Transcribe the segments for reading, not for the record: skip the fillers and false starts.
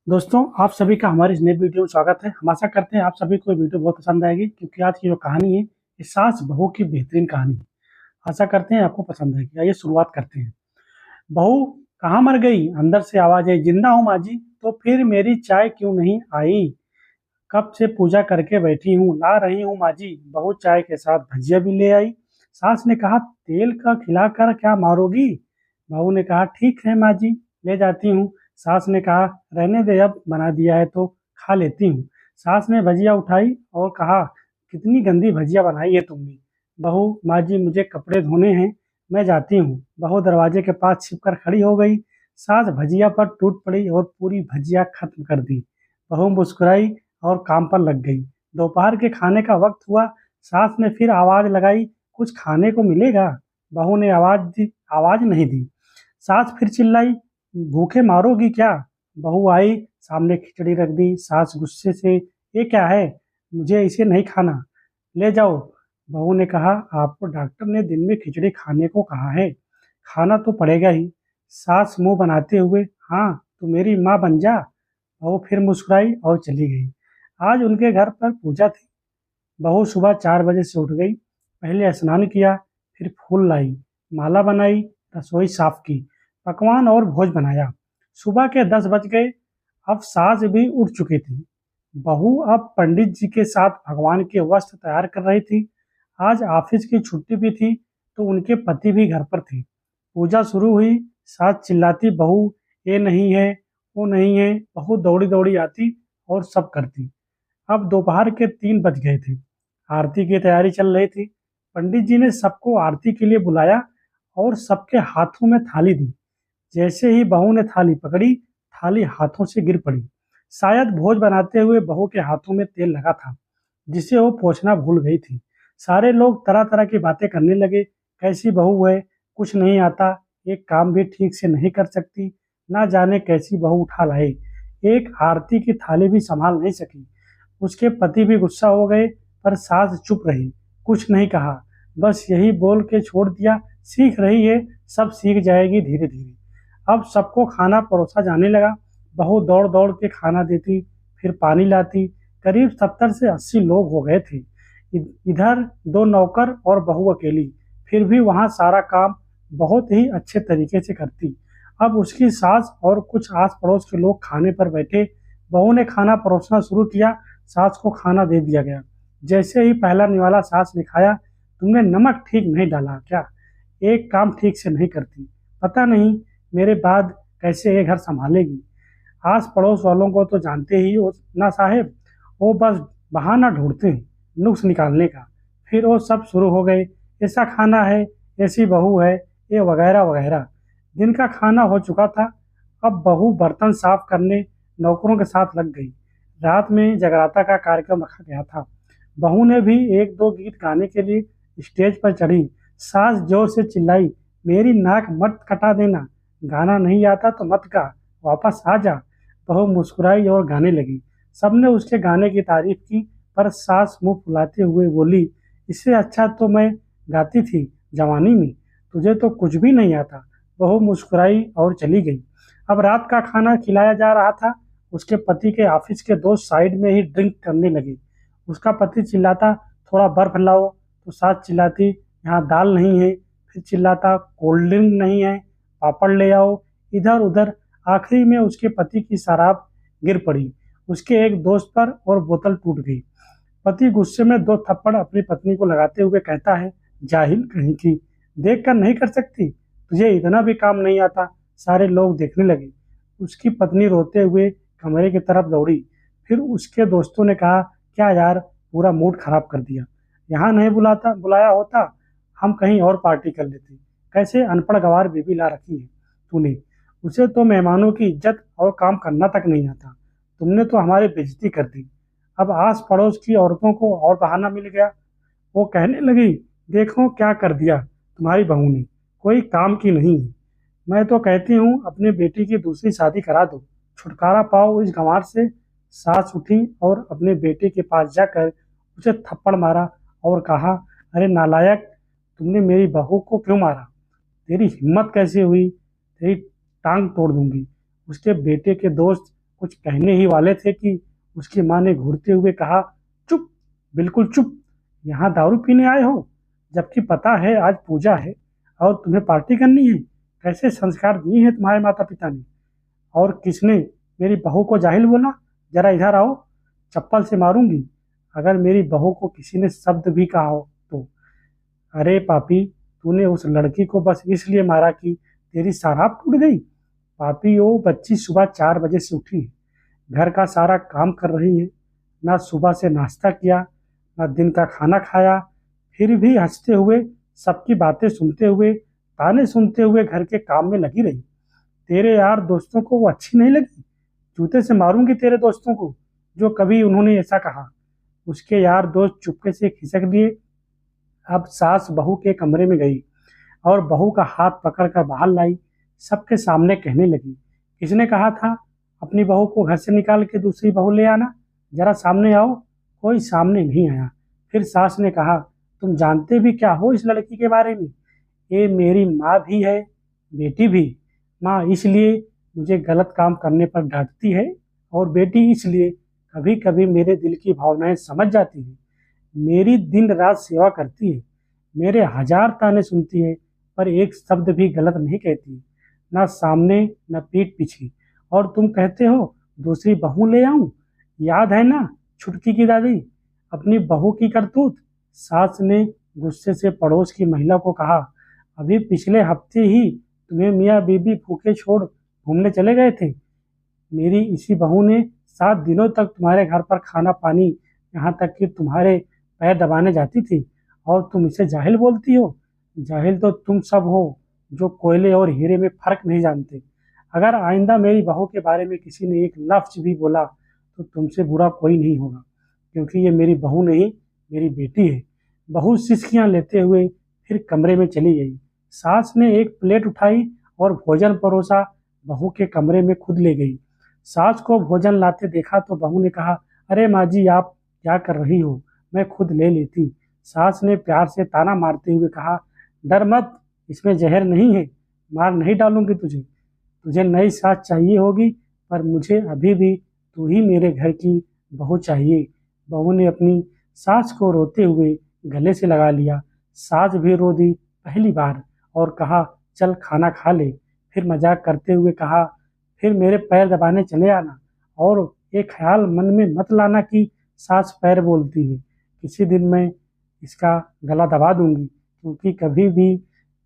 दोस्तों, आप सभी का हमारे इस नए वीडियो में स्वागत है। हम आशा करते हैं आप सभी को ये वीडियो बहुत पसंद आएगी, क्योंकि आज की जो कहानी है ये सास बहू की बेहतरीन कहानी है। आशा करते हैं आपको पसंद आएगी। आइए शुरुआत करते हैं। बहू कहाँ मर गई? अंदर से आवाज आई। जिंदा हूँ माँ जी। तो फिर मेरी चाय क्यों नहीं आई? कब से पूजा करके बैठी हूँ, ला रही हूँ माँ जी। बहू चाय के साथ भजिया भी ले आई। सास ने कहा, तेल का खिलाकर क्या मारोगी? बहू ने कहा, ठीक है माँ जी, ले जाती हूँ। सास ने कहा, रहने दे, अब बना दिया है तो खा लेती हूँ। सास ने भजिया उठाई और कहा, कितनी गंदी भजिया बनाई है तुमने। बहू, माँ जी मुझे कपड़े धोने हैं, मैं जाती हूँ। बहू दरवाजे के पास छिपकर खड़ी हो गई। सास भजिया पर टूट पड़ी और पूरी भजिया खत्म कर दी। बहू मुस्कुराई और काम पर लग गई। दोपहर के खाने का वक्त हुआ। सास ने फिर आवाज लगाई, कुछ खाने को मिलेगा? बहू ने आवाज नहीं दी। सास फिर चिल्लाई, भूखे मारोगी क्या? बहू आई, सामने खिचड़ी रख दी। सास गुस्से से, ये क्या है? मुझे इसे नहीं खाना, ले जाओ। बहू ने कहा, आपको डॉक्टर ने दिन में खिचड़ी खाने को कहा है, खाना तो पड़ेगा ही। सास मुंह बनाते हुए, हाँ तो मेरी माँ बन जा। बहू फिर मुस्कुराई और चली गई। आज उनके घर पर पूजा थी। बहू सुबह 4 बजे से उठ गई। पहले स्नान किया, फिर फूल लाई, माला बनाई, रसोई साफ की, पकवान और भोज बनाया। सुबह के 10 बज गए। अब सास भी उठ चुकी थी। बहू अब पंडित जी के साथ भगवान के वस्त्र तैयार कर रही थी। आज ऑफिस की छुट्टी भी थी, तो उनके पति भी घर पर थे। पूजा शुरू हुई। सास चिल्लाती, बहू ये नहीं है, वो नहीं है। बहू दौड़ी दौड़ी आती और सब करती। अब दोपहर के 3 बज गए थे। आरती की तैयारी चल रही थी। पंडित जी ने सबको आरती के लिए बुलाया और सबके हाथों में थाली दी। जैसे ही बहू ने थाली पकड़ी, थाली हाथों से गिर पड़ी। शायद भोज बनाते हुए बहू के हाथों में तेल लगा था, जिसे वो पोंछना भूल गई थी। सारे लोग तरह तरह की बातें करने लगे। कैसी बहू है, कुछ नहीं आता, एक काम भी ठीक से नहीं कर सकती, ना जाने कैसी बहू उठा लाए, एक आरती की थाली भी संभाल नहीं सकी। उसके पति भी गुस्सा हो गए, पर सास चुप रही, कुछ नहीं कहा, बस यही बोल के छोड़ दिया, सीख रही है, सब सीख जाएगी धीरे धीरे। अब सबको खाना परोसा जाने लगा। बहू दौड़ दौड़ के खाना देती, फिर पानी लाती। करीब 70 से 80 लोग हो गए थे। इधर 2 नौकर और बहू अकेली, फिर भी वहां सारा काम बहुत ही अच्छे तरीके से करती। अब उसकी सास और कुछ आस पड़ोस के लोग खाने पर बैठे। बहू ने खाना परोसना शुरू किया। सास को खाना दे दिया गया। जैसे ही पहला निवाला सास ने खाया, तुमने नमक ठीक नहीं डाला क्या? एक काम ठीक से नहीं करती, पता नहीं मेरे बाद कैसे ये घर संभालेगी। आस पड़ोस वालों को तो जानते ही हो ना साहेब, वो बस बहाना ढूंढते हैं नुक्स निकालने का। फिर वो सब शुरू हो गए, ऐसा खाना है, ऐसी बहू है, ये वगैरह वगैरह। दिन का खाना हो चुका था। अब बहू बर्तन साफ करने नौकरों के साथ लग गई। रात में जगराता का कार्यक्रम रखा गया था। बहू ने भी एक दो गीत गाने के लिए स्टेज पर चढ़ी। सास जोर से चिल्लाई, मेरी नाक मत कटा देना, गाना नहीं आता तो मत गा, वापस आ जा। बहू मुस्कुराई और गाने लगी। सबने उसके गाने की तारीफ की, पर सास मुंह फुलाते हुए बोली, इससे अच्छा तो मैं गाती थी जवानी में, तुझे तो कुछ भी नहीं आता। बहू मुस्कुराई और चली गई। अब रात का खाना खिलाया जा रहा था। उसके पति के ऑफिस के दोस्त साइड में ही ड्रिंक करने लगे। उसका पति चिल्लाता, थोड़ा बर्फ लाओ, तो सास चिल्लाती, यहाँ दाल नहीं है। फिर चिल्लाता, कोल्ड ड्रिंक नहीं है, पापड़ ले आओ। इधर उधर। आखिरी में उसके पति की शराब गिर पड़ी उसके एक दोस्त पर और बोतल टूट गई। पति गुस्से में 2 थप्पड़ अपनी पत्नी को लगाते हुए कहता है, जाहिल कहीं की, देख कर नहीं कर सकती, तुझे इतना भी काम नहीं आता। सारे लोग देखने लगे। उसकी पत्नी रोते हुए कमरे की तरफ दौड़ी। फिर उसके दोस्तों ने कहा, क्या यार, पूरा मूड खराब कर दिया, यहाँ नहीं बुलाया होता, हम कहीं और पार्टी कर लेते। कैसे अनपढ़ गवार बीबी ला रखी है तूने, उसे तो मेहमानों की इज्जत और काम करना तक नहीं आता, तुमने तो हमारी बेइज्जती कर दी। अब आस पड़ोस की औरतों को और बहाना मिल गया। वो कहने लगी, देखो क्या कर दिया तुम्हारी बहू ने, कोई काम की नहीं है। मैं तो कहती हूँ अपनी बेटी की दूसरी शादी करा दो, छुटकारा पाओ इस गंवार से। सास उठी और अपने बेटे के पास जाकर उसे थप्पड़ मारा और कहा, अरे नालायक, तुमने मेरी बहू को क्यों मारा? तेरी हिम्मत कैसे हुई, तेरी टांग तोड़ दूंगी। उसके बेटे के दोस्त कुछ कहने ही वाले थे कि उसकी माँ ने घूरते हुए कहा, चुप, बिल्कुल चुप, यहाँ दारू पीने आए हो, जबकि पता है आज पूजा है और तुम्हें पार्टी करनी है। कैसे संस्कार दिए हैं तुम्हारे माता पिता ने? और किसने मेरी बहू को जाहिल बोला? जरा इधर आओ, चप्पल से मारूंगी अगर मेरी बहू को किसी ने शब्द भी कहा हो तो। अरे पापी, तूने उस लड़की को बस इसलिए मारा कि तेरी शराब टूट गई? पापी, वो बच्ची सुबह 4 बजे से उठी है, घर का सारा काम कर रही है, ना सुबह से नाश्ता किया, ना दिन का खाना खाया, फिर भी हंसते हुए, सबकी बातें सुनते हुए, ताने सुनते हुए घर के काम में लगी रही। तेरे यार दोस्तों को वो अच्छी नहीं लगी? जूते से मारूंगी तेरे दोस्तों को जो कभी उन्होंने ऐसा कहा। उसके यार दोस्त चुपके से खिसक दिए। अब सास बहू के कमरे में गई और बहू का हाथ पकड़कर बाहर लाई। सबके सामने कहने लगी, किसने कहा था अपनी बहू को घर से निकाल के दूसरी बहू ले आना? जरा सामने आओ। कोई सामने नहीं आया। फिर सास ने कहा, तुम जानते भी क्या हो इस लड़की के बारे में? ये मेरी माँ भी है, बेटी भी। माँ इसलिए मुझे गलत काम करने पर डांटती है और बेटी इसलिए कभी कभी मेरे दिल की भावनाएं समझ जाती है। मेरी दिन रात सेवा करती है, मेरे हजार ताने सुनती है, पर एक शब्द भी गलत नहीं कहती, ना सामने न पीठ पीछे। और तुम कहते हो दूसरी बहू ले आऊं? याद है ना छुटकी की दादी, अपनी बहू की करतूत? सास ने गुस्से से पड़ोस की महिला को कहा, अभी पिछले हफ्ते ही तुम्हें मियाँ बीबी भूखे छोड़ घूमने चले गए थे। मेरी इसी बहू ने 7 दिनों तक तुम्हारे घर पर खाना पानी, यहाँ तक कि तुम्हारे पैर दबाने जाती थी, और तुम इसे जाहिल बोलती हो? जाहिल तो तुम सब हो जो कोयले और हीरे में फर्क नहीं जानते। अगर आइंदा मेरी बहू के बारे में किसी ने एक लफ्ज भी बोला तो तुमसे बुरा कोई नहीं होगा, क्योंकि ये मेरी बहू नहीं, मेरी बेटी है। बहू सिसकियां लेते हुए फिर कमरे में चली गई। सास ने एक प्लेट उठाई और भोजन परोसा, बहू के कमरे में खुद ले गई। सास को भोजन लाते देखा तो बहू ने कहा, अरे माँ जी, आप क्या कर रही हो, मैं खुद ले लेती। सास ने प्यार से ताना मारते हुए कहा, डर मत, इसमें जहर नहीं है, मार नहीं डालूंगी तुझे। तुझे नई सास चाहिए होगी, पर मुझे अभी भी तू ही मेरे घर की बहू चाहिए। बहू ने अपनी सास को रोते हुए गले से लगा लिया। सास भी रो दी पहली बार और कहा, चल खाना खा ले। फिर मजाक करते हुए कहा, फिर मेरे पैर दबाने चले आना, और ये ख्याल मन में मत लाना कि सास पैर बोलती है। किसी दिन मैं इसका गला दबा दूंगी, क्योंकि कभी भी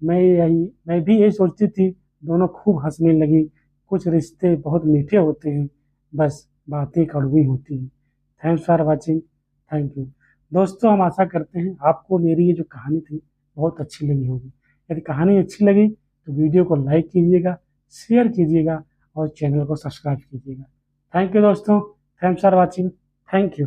मैं भी यही सोचती थी। दोनों खूब हंसने लगी। कुछ रिश्ते बहुत मीठे होते हैं, बस बातें कड़वी होती हैं। Thanks for watching. Thank you. दोस्तों, हम आशा करते हैं आपको मेरी ये जो कहानी थी बहुत अच्छी लगी होगी। यदि कहानी अच्छी लगी तो वीडियो को लाइक कीजिएगा, शेयर कीजिएगा और चैनल को सब्सक्राइब कीजिएगा। थैंक यू दोस्तों। Thanks for watching. Thank you.